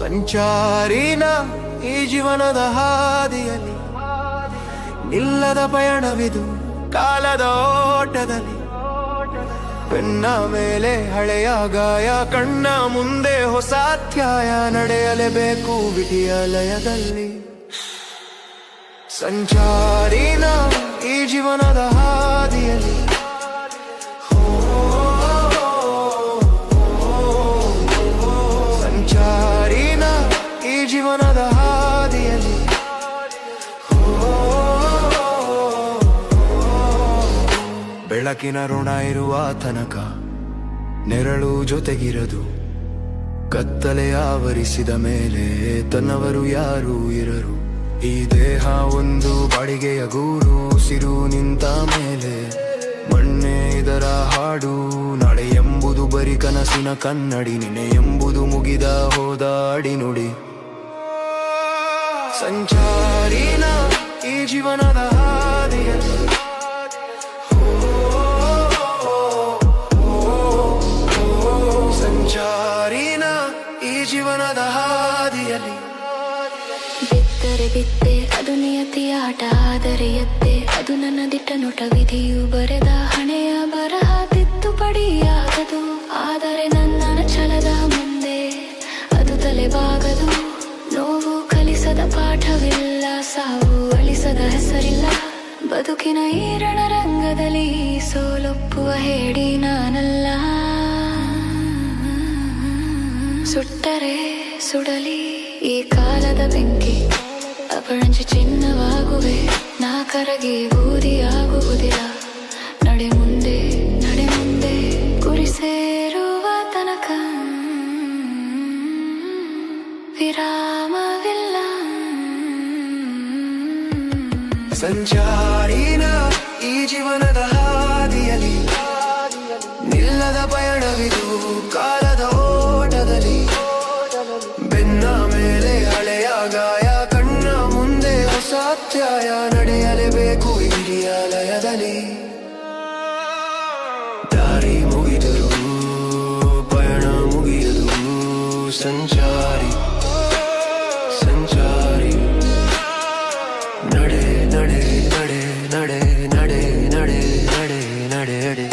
ಸಂಚಾರಿನ ಈ ಜೀವನದ ಹಾದಿಯಲ್ಲಿ ನಿಲ್ಲದ ಪಯಣವಿದು ಕಾಲದ ಓಟದಲ್ಲಿ. ಬೆನ್ನ ಮೇಲೆ ಹಳೆಯ ಗಾಯ, ಕಣ್ಣ ಮುಂದೆ ಹೊಸ ಅಧ್ಯಾಯ, ನಡೆಯಲೇಬೇಕು ವಿಧಿಯ ಲಯದಲ್ಲಿ. ಸಂಚಾರಿನ ಈ ಜೀವನದ ಹಾದಿಯಲ್ಲಿ ಸಂಚಾರಿನ ಈ ಜೀವನದ ಹಾದಿಯಲ್ಲಿ ಬೆಳಕಿನ ಋಣ ಇರುವ ತನಕ ನೆರಳು ಜೊತೆಗಿರದು. ಕತ್ತಲೆ ಆವರಿಸಿದ ಮೇಲೆ ತನ್ನವರು ಯಾರೂ ಇರರು. ಈ ದೇಹ ಒಂದು ಬಾಡಿಗೆಯ ಗೂಡು, ಉಸಿರು ನಿಂತ ಮೇಲೆ ಮಣ್ಣೆ ಇದರ ಹಾಡು. ನಾಳೆ ಎಂಬುದು ಬರಿ ಕನಸಿನ ಕನ್ನಡಿ, ನಿನ್ನೆ ಎಂಬುದು ಮುಗಿದ ಹೋದ ಅಡಿನುಡಿ. ಸಂಚಾರಿನ ಈ ಜೀವನದ ಹಾದಿಯಲ್ಲಿ ಸಂಚಾರಿನ ಈ ಜೀವನದ ಹಾದಿಯಲ್ಲಿ ಬಿದ್ದರೆ ಬಿದ್ದೆ ಅದು ನಿಯತಿಯ ಆಟ, ಆದರೆ ಎದ್ದೆ ಅದು ನನ್ನ ದಿಟ್ಟ ನೋಟ. ವಿಧಿಯು ಬರೆದ ಹಣೆಯ ಬರಹ ತಿದ್ದುಪಡಿಯಾಗದು, ಆದರೆ ನನ್ನ ಛಲದ ಮುಂದೆ ಅದು ತಲೆಬಾಗದು. ನೋವು ಕಲಿಸದ ಪಾಠವಿಲ್ಲ, ಸಾವು ಅಳಿಸದ ಹೆಸರಿಲ್ಲ. ಬದುಕಿನ ಈ ರಣರಂಗದಲ್ಲಿ ಸೋಲೊಪ್ಪುವ ಹೇಳಿ ನಾನಲ್ಲ. ಸುಟ್ಟರೆ ಸುಡಲಿ ಈ ಕಾಲದ ಬೆಂಕಿ, ಅಪರಂಜಿ ಚಿನ್ನವಾಗುವೆ ನಾ, ಕರಗಿ ಬೂದಿಯಾಗುವುದಿಲ್ಲ. ನಡೆ ಮುಂದೆ ಗುರಿ ಸೇರುವ ತನಕ ವಿರಾಮವಿಲ್ಲ. ಸಂಚಾರಿನ ಈ ಜೀವನದ ಹಾದಿಯಲ್ಲಿ ನಿಲ್ಲದ ಪಯಣವಿದು ಕಾಲದ ಓಟದಲ್ಲಿ. ಬೆನ್ನ ಮೇಲೆ ಹಳೆಯ ಗಾಯ, ಕಣ್ಣ ಮುಂದೆ ಹೊಸ ಅಧ್ಯಾಯ, ನಡೆಯಲೇಬೇಕು ಹಿರಿಯ ಲಯದಲ್ಲಿ. ದಾರಿ ಮುಗಿದರು ಪಯಣ ಮುಗಿಯದು, ಸಂಚಾರಿ ಸಂಚಾರಿ ನಡೆ ನಡೆ ನಡೆ ನಡೆ ನಡೆ ನಡೆ ನಡೆ ನಡೆ ನಡೆ.